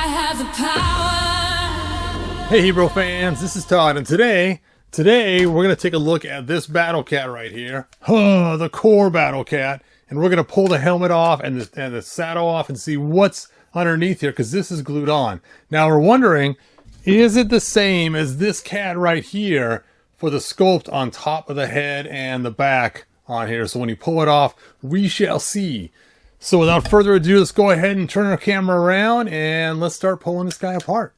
have the power. Hey Hebrew fans, this is Todd, and today we're going to take a look at this Battle Cat right here. The core Battle Cat. And we're going to pull the helmet off and the saddle off and see what's underneath here, because this is glued on. Now we're wondering, is it the same as this cat right here for the sculpt on top of the head and the back on here? So when you pull it off, we shall see. So without further ado, let's go ahead and turn our camera around and let's start pulling this guy apart.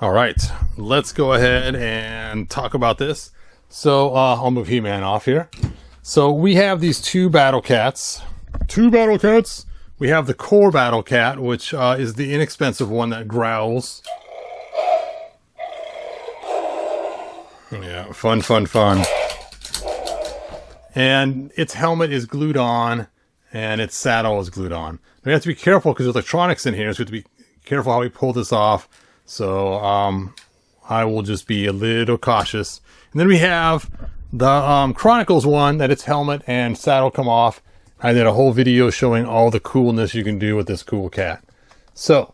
All right, let's go ahead and talk about this. So I'll move He-Man off here. So we have these two Battle Cats. We have the core Battle Cat, which is the inexpensive one that growls. Yeah, fun. And its helmet is glued on, and its saddle is glued on. We have to be careful because there's electronics in here, so we have to be careful how we pull this off. So I will just be a little cautious. And then we have the Chronicles one, that its helmet and saddle come off. I did a whole video showing all the coolness you can do with this cool cat. So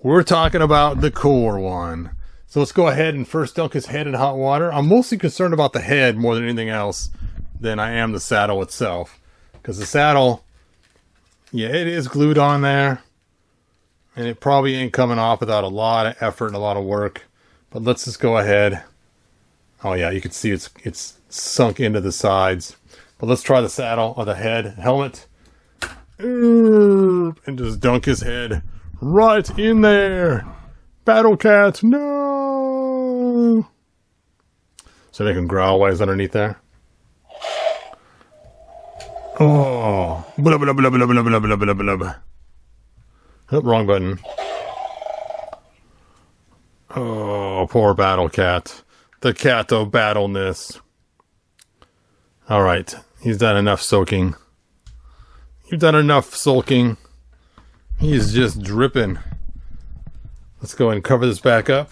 we're talking about the core one. So let's go ahead and first dunk his head in hot water. I'm mostly concerned about the head more than anything else than I am the saddle itself. Because the saddle, yeah, it is glued on there. And it probably ain't coming off without a lot of effort and a lot of work. But let's just go ahead. Oh yeah, you can see it's sunk into the sides. But let's try the saddle or the helmet. And just dunk his head right in there. Battle Cat, no! So they can growl while he's underneath there. Oh, blah, blah, blah, blah, blah, blah, blah, blah, blah. Oh, wrong button. Oh, poor Battle Cat. The cat of battleness. Alright, he's done enough soaking. You've done enough sulking. He's just dripping. Let's go ahead and cover this back up.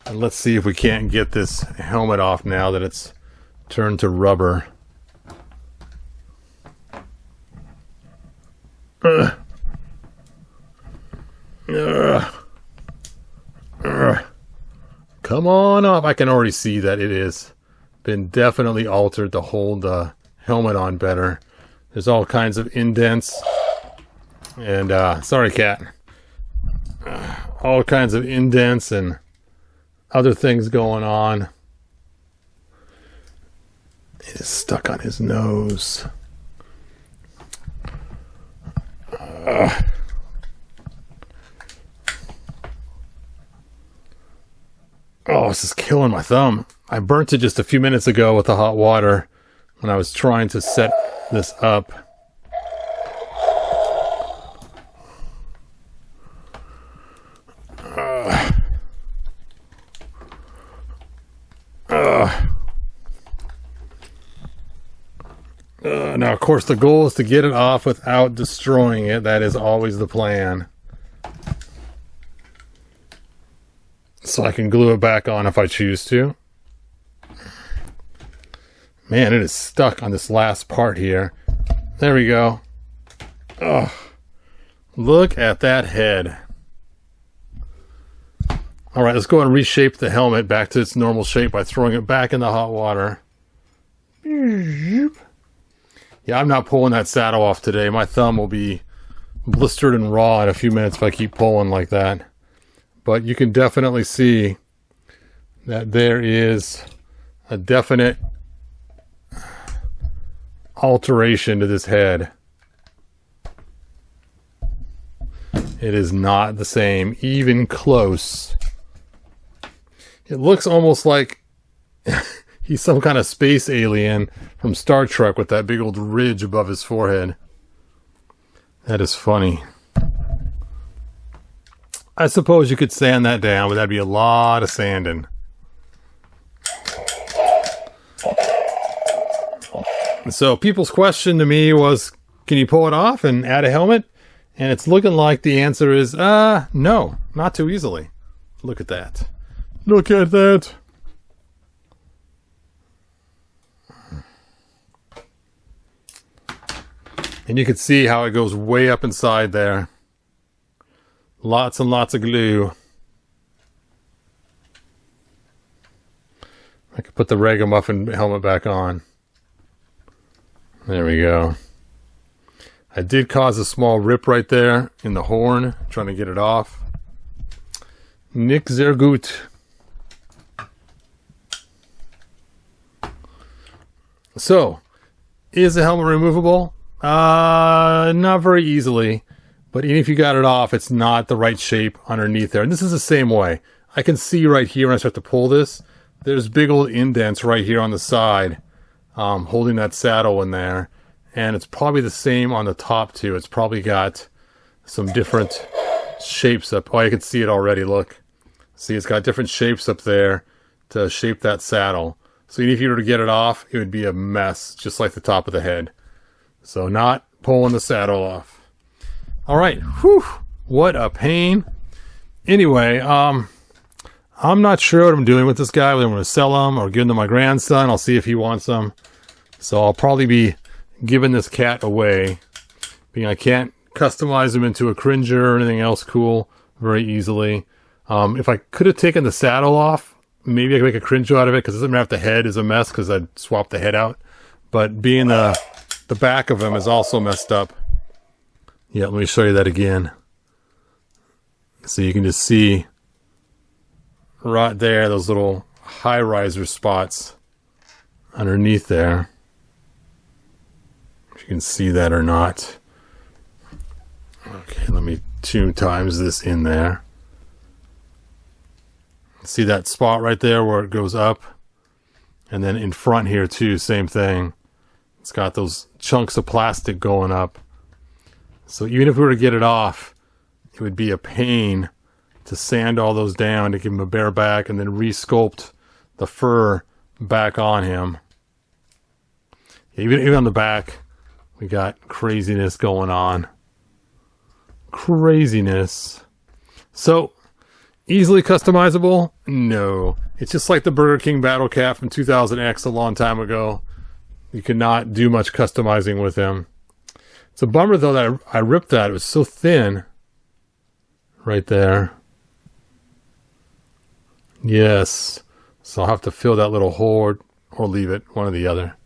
And let's see if we can't get this helmet off now that it's turned to rubber. Come on up. I can already see that it has been definitely altered to hold the helmet on better. There's all kinds of indents. And, sorry cat. All kinds of indents and other things going on. It is stuck on his nose. Oh, this is killing my thumb. I burnt it just a few minutes ago with the hot water when I was trying to set this up. Now, of course, the goal is to get it off without destroying it. That is always the plan. So I can glue it back on if I choose to. Man, it is stuck on this last part here. There we go. Oh, look at that head. Alright, let's go ahead and reshape the helmet back to its normal shape by throwing it back in the hot water. Yeah, I'm not pulling that saddle off today. My thumb will be blistered and raw in a few minutes if I keep pulling like that. But you can definitely see that there is a definite alteration to this head. It is not the same, even close. It looks almost like he's some kind of space alien from Star Trek with that big old ridge above his forehead. That is funny. I suppose you could sand that down, but that'd be a lot of sanding. So people's question to me was, can you pull it off and add a helmet? And it's looking like the answer is, no, not too easily. Look at that. Look at that. And you can see how it goes way up inside there. Lots and lots of glue. I could put the ragamuffin helmet back on. There we go. I did cause a small rip right there in the horn, trying to get it off. Nick sehr gut. So, is the helmet removable? Not very easily. But even if you got it off, it's not the right shape underneath there. And this is the same way. I can see right here when I start to pull this, there's big old indents right here on the side, holding that saddle in there. And it's probably the same on the top too. It's probably got some different shapes up. Oh, I can see it already, look. See, it's got different shapes up there to shape that saddle. So even if you were to get it off, it would be a mess, just like the top of the head. So not pulling the saddle off. All right, whew, what a pain. Anyway, I'm not sure what I'm doing with this guy, whether I'm going to sell him or give him to my grandson. I'll see if he wants them. So I'll probably be giving this cat away. I can't customize him into a Cringer or anything else cool very easily. If I could have taken the saddle off, maybe I could make a Cringer out of it, because it doesn't matter if the head is a mess, because I'd swap the head out. But being the back of him is also messed up. Yeah, let me show you that again. So you can just see right there, those little high riser spots underneath there. If you can see that or not. Okay, let me 2 times this in there. See that spot right there where it goes up? And then in front here too, same thing. It's got those chunks of plastic going up. So even if we were to get it off, it would be a pain to sand all those down to give him a bare back and then re-sculpt the fur back on him. Even on the back, we got craziness going on. Craziness. So, easily customizable? No. It's just like the Burger King Battle Cat from 2000X a long time ago. You could not do much customizing with him. It's a bummer, though, that I ripped that. It was so thin. Right there. Yes. So I'll have to fill that little hole or leave it. One or the other.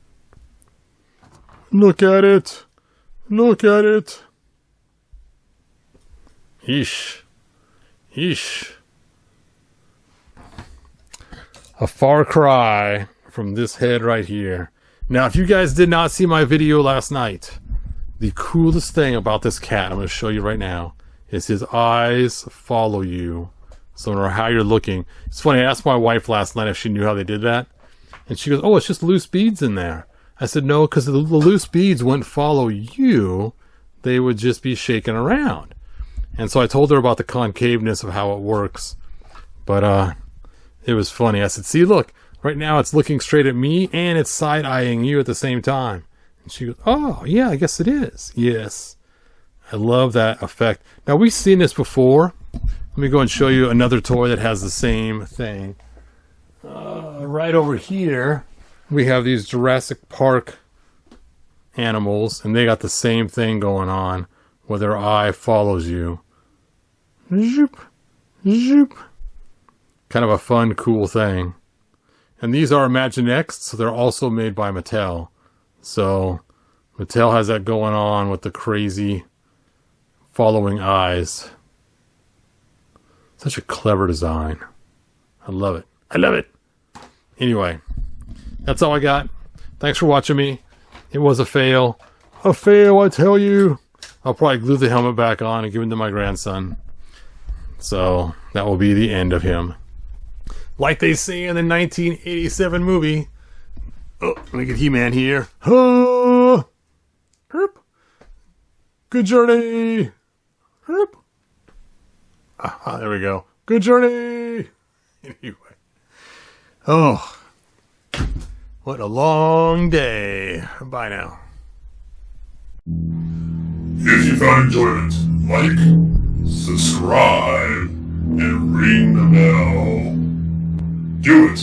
Look at it. Look at it. Eesh. Eesh. A far cry from this head right here. Now, if you guys did not see my video last night, the coolest thing about this cat, I'm going to show you right now, is his eyes follow you. So no matter how you're looking. It's funny, I asked my wife last night if she knew how they did that. And she goes, oh, it's just loose beads in there. I said, no, because the loose beads wouldn't follow you. They would just be shaking around. And so I told her about the concaveness of how it works. But it was funny. I said, see, look, right now it's looking straight at me and it's side-eyeing you at the same time. And she goes, oh, yeah, I guess it is. Yes. I love that effect. Now, we've seen this before. Let me go and show you another toy that has the same thing. Right over here, we have these Jurassic Park animals, and they got the same thing going on, where their eye follows you. Zoop, zoop. Kind of a fun, cool thing. And these are Imaginext, so they're also made by Mattel. So, Mattel has that going on with the crazy following eyes. Such a clever design. I love it. I love it. Anyway, that's all I got. Thanks for watching me. It was a fail. A fail, I tell you. I'll probably glue the helmet back on and give it to my grandson. So, that will be the end of him. Like they say in the 1987 movie. Oh, let me get He-Man here. Herp. Good journey. Herp. Ah, there we go. Good journey. Anyway. Oh. What a long day. Bye now. If you found enjoyment, like, subscribe, and ring the bell. Do it.